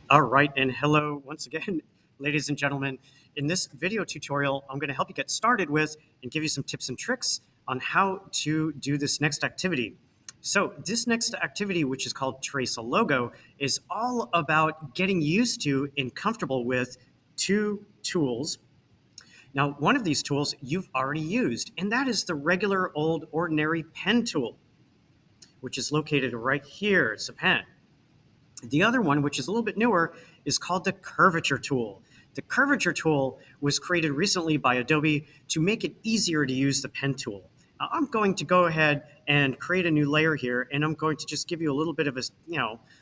All right, and hello once again, ladies and gentlemen. In this video tutorial, I'm going to help you get started with and give you some tips and tricks on how to do this next activity. So this next activity, which is called Trace a Logo, is all about getting used to and comfortable with two tools. Now, one of these tools you've already used, and that is the regular old ordinary pen tool, which is located right here. It's a pen. The other one, which is a little bit newer, is called the curvature tool. The curvature tool was created recently by Adobe to make it easier to use the pen tool. Now, I'm going to go ahead and create a new layer here, and I'm going to just give you a little bit of a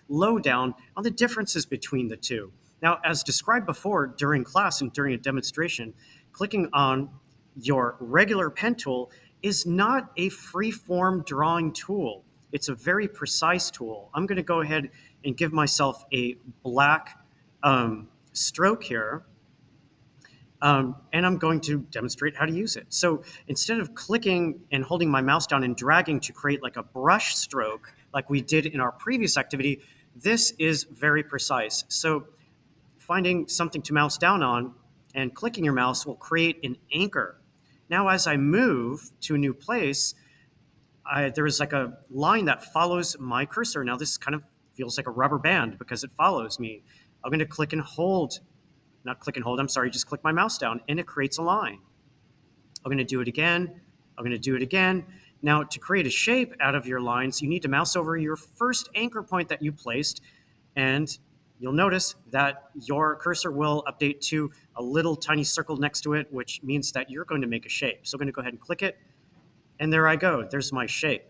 lowdown on the differences between the two. Now, as described before during class and during a demonstration, clicking on your regular pen tool is not a free-form drawing tool. It's a very precise tool. I'm going to go ahead and give myself a black stroke here. And I'm going to demonstrate how to use it. So instead of clicking and holding my mouse down and dragging to create like a brush stroke like we did in our previous activity, this is very precise. So finding something to mouse down on and clicking your mouse will create an anchor. Now, as I move to a new place, there is like a line that follows my cursor. Now, this kind of feels like a rubber band because it follows me. I'm going to click and hold. Not click and hold, I'm sorry, just click my mouse down, and it creates a line. I'm going to do it again. I'm going to do it again. Now, to create a shape out of your lines, you need to mouse over your first anchor point that you placed, and you'll notice that your cursor will update to a little tiny circle next to it, which means that you're going to make a shape. So I'm going to go ahead and click it, and there I go. There's my shape.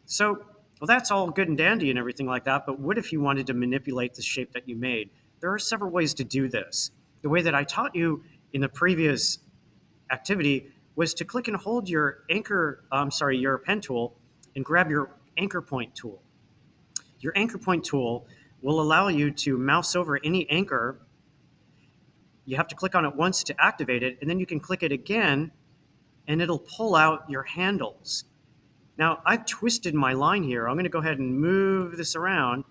So, well, that's all good and dandy and everything like that, but what if you wanted to manipulate the shape that you made? There are several ways to do this. The way that I taught you in the previous activity was to click and hold your your pen tool and grab your anchor point tool. Your anchor point tool will allow you to mouse over any anchor. You have to click on it once to activate it, and then you can click it again, and it'll pull out your handles. Now, I've twisted my line here. I'm going to go ahead and move this around.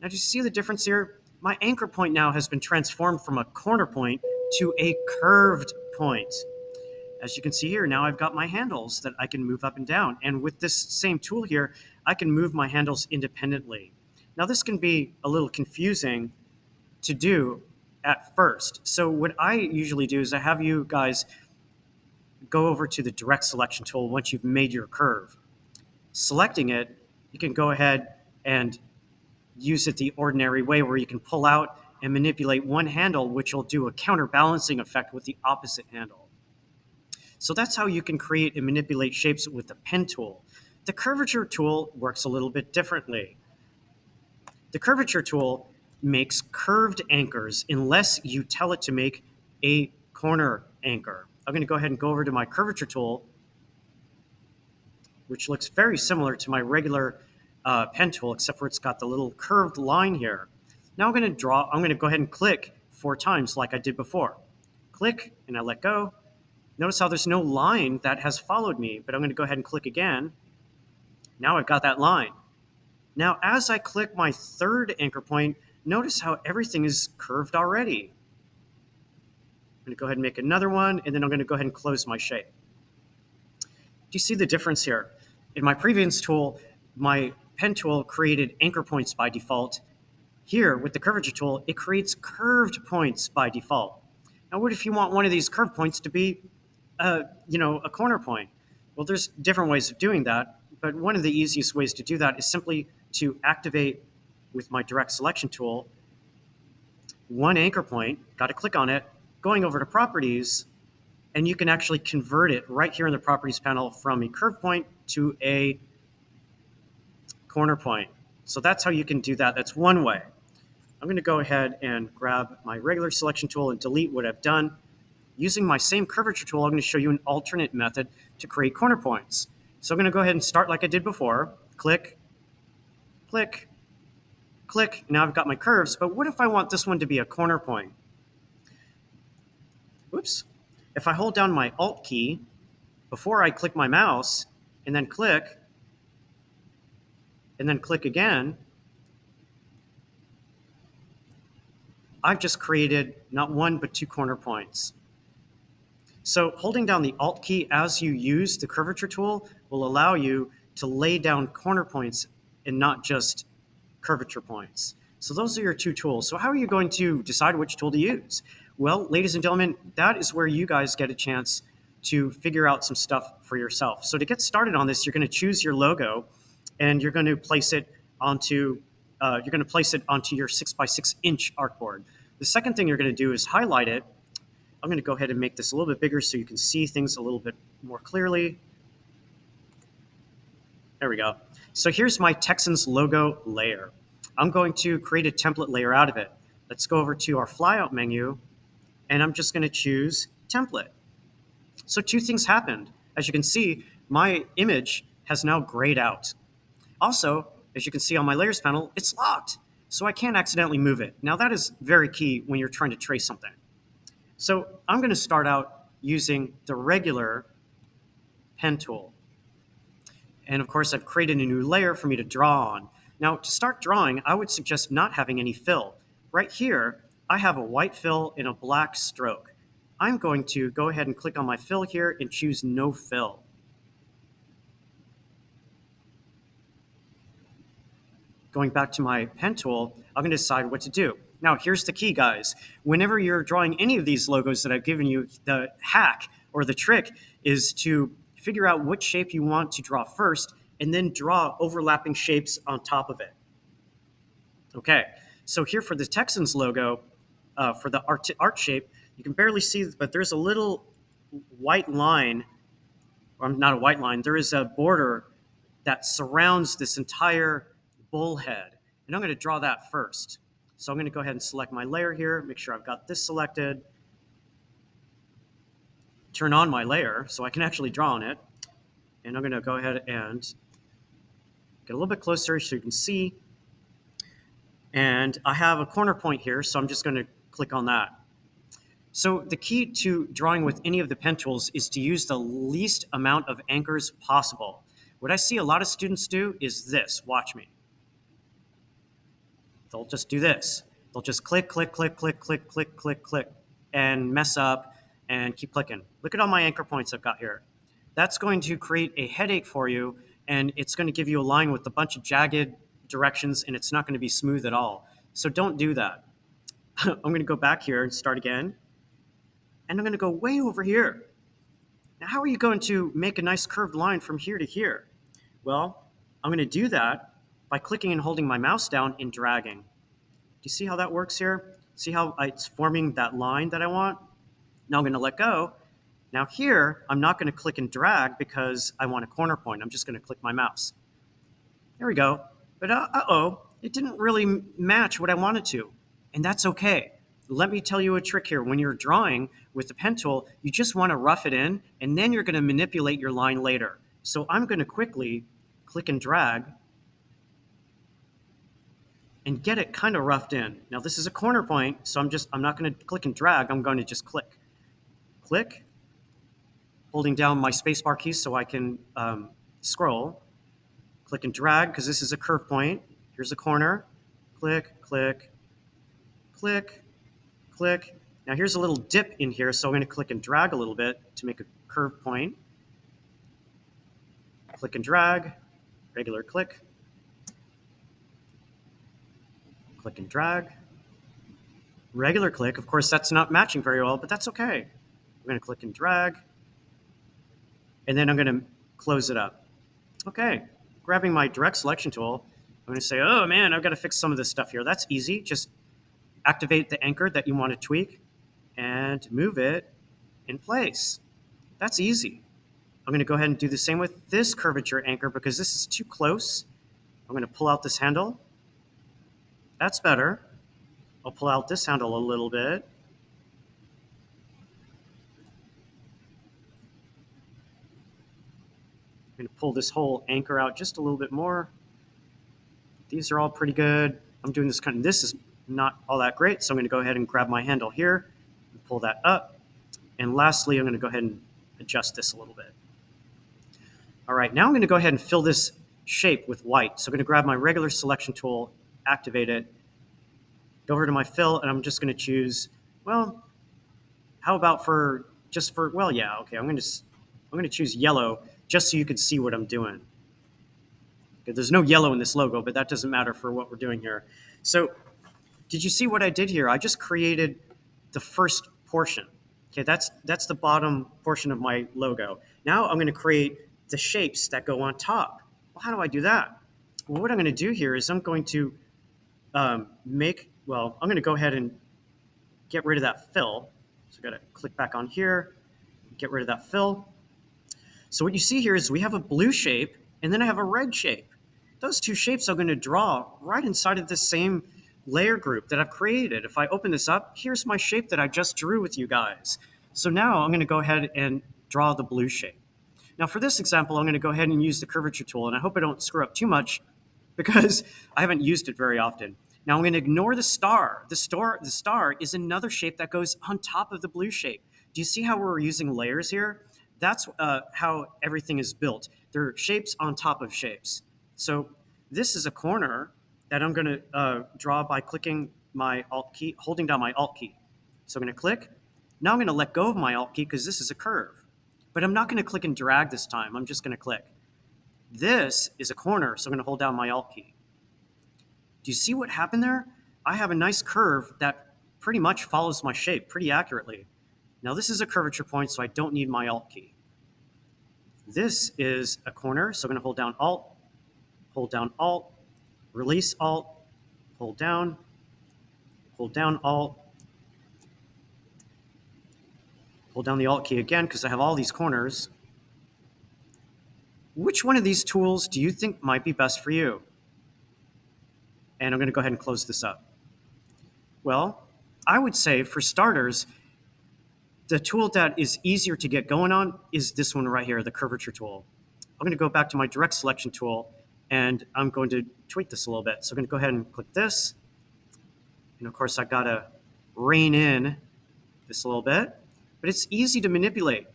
Now, do you see the difference here? My anchor point now has been transformed from a corner point to a curved point. As you can see here, now I've got my handles that I can move up and down. And with this same tool here, I can move my handles independently. Now, this can be a little confusing to do at first. So what I usually do is I have you guys go over to the direct selection tool once you've made your curve. Selecting it, you can go ahead and use it the ordinary way where you can pull out and manipulate one handle, which will do a counterbalancing effect with the opposite handle. So that's how you can create and manipulate shapes with the pen tool. The curvature tool works a little bit differently. The curvature tool makes curved anchors unless you tell it to make a corner anchor. I'm going to go ahead and go over to my curvature tool, which looks very similar to my regular pen tool, except for it's got the little curved line here. Now I'm going to go ahead and click 4 times like I did before. Click, and I let go. Notice how there's no line that has followed me, but I'm going to go ahead and click again. Now I've got that line. Now, as I click my third anchor point, notice how everything is curved already. I'm going to go ahead and make another one, and then I'm going to go ahead and close my shape. Do you see the difference here? In my previous tool, my pen tool created anchor points by default. Here, with the curvature tool, it creates curved points by default. Now, what if you want one of these curved points to be, a corner point? Well, there's different ways of doing that, but one of the easiest ways to do that is simply to activate with my direct selection tool one anchor point, got to click on it, going over to properties, and you can actually convert it right here in the properties panel from a curve point to a corner point. So that's how you can do that. That's one way. I'm going to go ahead and grab my regular selection tool and delete what I've done. Using my same curvature tool, I'm going to show you an alternate method to create corner points. So I'm going to go ahead and start like I did before. Click, click, click. Now I've got my curves, but what if I want this one to be a corner point? Oops. If I hold down my Alt key before I click my mouse and then click again, I've just created not one, but 2 corner points. So holding down the Alt key as you use the curvature tool will allow you to lay down corner points and not just curvature points. So those are your 2 tools. So how are you going to decide which tool to use? Well, ladies and gentlemen, that is where you guys get a chance to figure out some stuff for yourself. So to get started on this, you're going to choose your logo and you're going to place it onto your 6x6 inch artboard. The second thing you're going to do is highlight it. I'm going to go ahead and make this a little bit bigger so you can see things a little bit more clearly. There we go. So here's my Texans logo layer. I'm going to create a template layer out of it. Let's go over to our flyout menu, and I'm just going to choose template. So 2 things happened. As you can see, my image has now grayed out. Also, as you can see on my layers panel, it's locked, so I can't accidentally move it. Now that is very key when you're trying to trace something. So I'm going to start out using the regular pen tool. And of course, I've created a new layer for me to draw on. Now, to start drawing, I would suggest not having any fill. Right here, I have a white fill and a black stroke. I'm going to go ahead and click on my fill here and choose no fill. Going back to my pen tool, I'm going to decide what to do. Now, here's the key, guys. Whenever you're drawing any of these logos that I've given you, the hack or the trick is to figure out what shape you want to draw first and then draw overlapping shapes on top of it. Okay, so here for the Texans logo, for the art shape, you can barely see, but there's a little white line, or not a white line, there is a border that surrounds this entire bullhead. And I'm going to draw that first. So I'm going to go ahead and select my layer here, make sure I've got this selected, turn on my layer so I can actually draw on it. And I'm going to go ahead and get a little bit closer so you can see. And I have a corner point here, so I'm just going to click on that. So the key to drawing with any of the pen tools is to use the least amount of anchors possible. What I see a lot of students do is this. Watch me. They'll just do this. They'll just click, click, click, click, click, click, click, click, and mess up and keep clicking. Look at all my anchor points I've got here. That's going to create a headache for you, and it's going to give you a line with a bunch of jagged directions, and it's not going to be smooth at all. So don't do that. I'm going to go back here and start again, and I'm going to go way over here. Now, how are you going to make a nice curved line from here to here? Well, I'm going to do that by clicking and holding my mouse down and dragging. Do you see how that works here? See how it's forming that line that I want? Now I'm going to let go. Now here, I'm not going to click and drag because I want a corner point. I'm just going to click my mouse. There we go. But uh-oh, it didn't really match what I wanted to. And that's okay. Let me tell you a trick here. When you're drawing with the pen tool, you just want to rough it in, and then you're going to manipulate your line later. So I'm going to quickly click and drag and get it kind of roughed in. Now this is a corner point, so I'm not going to click and drag. I'm going to just click. Click, holding down my spacebar key so I can scroll. Click and drag because this is a curve point. Here's a corner. Click, click, click, click. Now here's a little dip in here, so I'm going to click and drag a little bit to make a curve point. Click and drag, regular click. Click and drag. Regular click. Of course, that's not matching very well, but that's okay. I'm going to click and drag. And then I'm going to close it up. Okay. Grabbing my direct selection tool, I'm going to say, oh man, I've got to fix some of this stuff here. That's easy. Just activate the anchor that you want to tweak and move it in place. That's easy. I'm going to go ahead and do the same with this curvature anchor because this is too close. I'm going to pull out this handle. That's better. I'll pull out this handle a little bit. I'm going to pull this whole anchor out just a little bit more. These are all pretty good. I'm doing this this is not all that great, so I'm going to go ahead and grab my handle here and pull that up. And lastly, I'm going to go ahead and adjust this a little bit. All right, now I'm going to go ahead and fill this shape with white. So I'm going to grab my regular selection tool, activate it, Go over to my fill, and I'm just going to choose, well, how about well, yeah, okay, I'm going to choose yellow just so you can see what I'm doing. Okay, there's no yellow in this logo, but that doesn't matter for what we're doing here. So did you see what I did here? I just created the first portion. Okay, that's the bottom portion of my logo. Now I'm going to create the shapes that go on top. Well, how do I do that? Well, what I'm going to do here is I'm going to I'm going to go ahead and get rid of that fill. So I got to click back on here, get rid of that fill. So what you see here is we have a blue shape, and then I have a red shape. Those two shapes I'm going to draw right inside of the same layer group that I've created. If I open this up, here's my shape that I just drew with you guys. So now I'm going to go ahead and draw the blue shape. Now for this example, I'm going to go ahead and use the curvature tool, and I hope I don't screw up too much because I haven't used it very often. Now I'm going to ignore the star. The star is another shape that goes on top of the blue shape. Do you see how we're using layers here? That's how everything is built. They're shapes on top of shapes. So this is a corner that I'm going to draw by clicking my Alt key, holding down my Alt key. So I'm going to click. Now I'm going to let go of my Alt key because this is a curve. But I'm not going to click and drag this time. I'm just going to click. This is a corner, so I'm going to hold down my Alt key. Do you see what happened there? I have a nice curve that pretty much follows my shape pretty accurately. Now this is a curvature point, so I don't need my Alt key. This is a corner, so I'm going to hold down Alt, release Alt, hold down Alt, hold down the Alt key again because I have all these corners. Which one of these tools do you think might be best for you? And I'm going to go ahead and close this up. Well, I would say for starters, the tool that is easier to get going on is this one right here, the curvature tool. I'm going to go back to my direct selection tool, and I'm going to tweak this a little bit. So I'm going to go ahead and click this. And of course, I've got to rein in this a little bit, but it's easy to manipulate.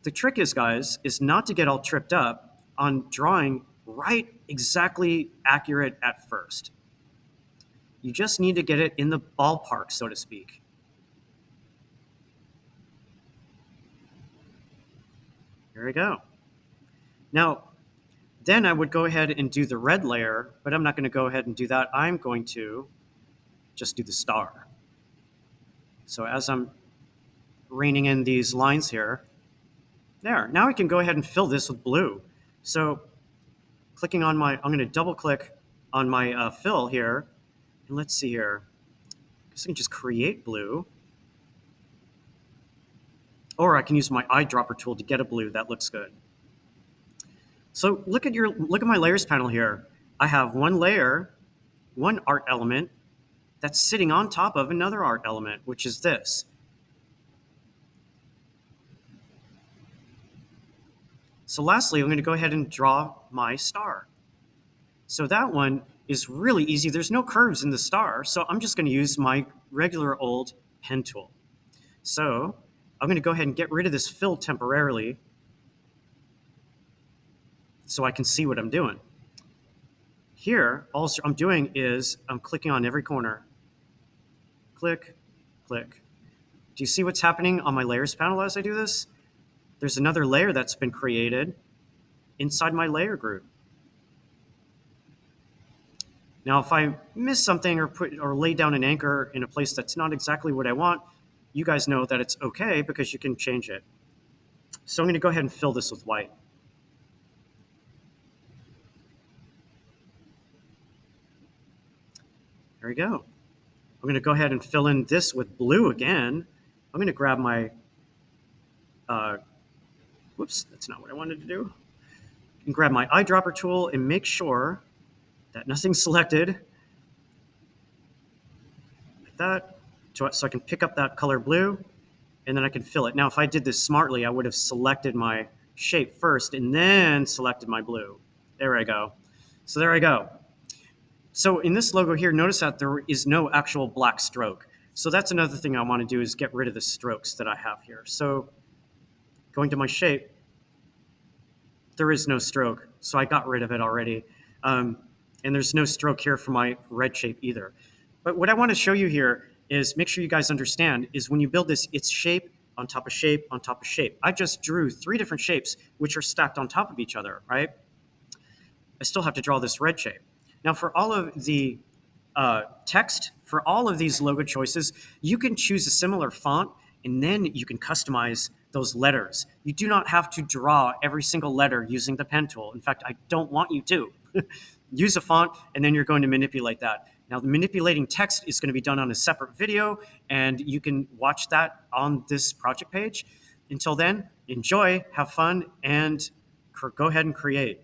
The trick is, guys, is not to get all tripped up on drawing right exactly accurate at first. You just need to get it in the ballpark, so to speak. There we go. Now, then I would go ahead and do the red layer, but I'm not going to go ahead and do that. I'm going to just do the star. So as I'm reining in these lines here, there. Now I can go ahead and fill this with blue. So clicking on I'm going to double click on my fill here. And let's see here. I guess I can just create blue. Or I can use my eyedropper tool to get a blue. That looks good. So look at my layers panel here. I have one layer, one art element that's sitting on top of another art element, which is this. So lastly, I'm going to go ahead and draw my star. So that one is really easy. There's no curves in the star, so I'm just going to use my regular old pen tool. So I'm going to go ahead and get rid of this fill temporarily so I can see what I'm doing. Here, all I'm doing is I'm clicking on every corner. Click, click. Do you see what's happening on my layers panel as I do this? There's another layer that's been created inside my layer group. Now, if I miss something or lay down an anchor in a place that's not exactly what I want, you guys know that it's okay because you can change it. So I'm going to go ahead and fill this with white. There we go. I'm going to go ahead and fill in this with blue again. I'm going to grab my, whoops, that's not what I wanted to do. And grab my eyedropper tool and make sure that nothing's selected. Like that. So I can pick up that color blue, and then I can fill it. Now, if I did this smartly, I would have selected my shape first and then selected my blue. There I go. So there I go. So in this logo here, notice that there is no actual black stroke. So that's another thing I want to do is get rid of the strokes that I have here. So going to my shape, there is no stroke. So I got rid of it already. And there's no stroke here for my red shape either. But what I want to show you here is make sure you guys understand is when you build this, it's shape on top of shape on top of shape. I just drew 3 different shapes which are stacked on top of each other, right? I still have to draw this red shape. Now for all of the text, for all of these logo choices, you can choose a similar font and then you can customize those letters. You do not have to draw every single letter using the pen tool. In fact, I don't want you to. Use a font and then you're going to manipulate that. Now, manipulating text is going to be done on a separate video, and you can watch that on this project page. Until then, enjoy, have fun, and go ahead and create.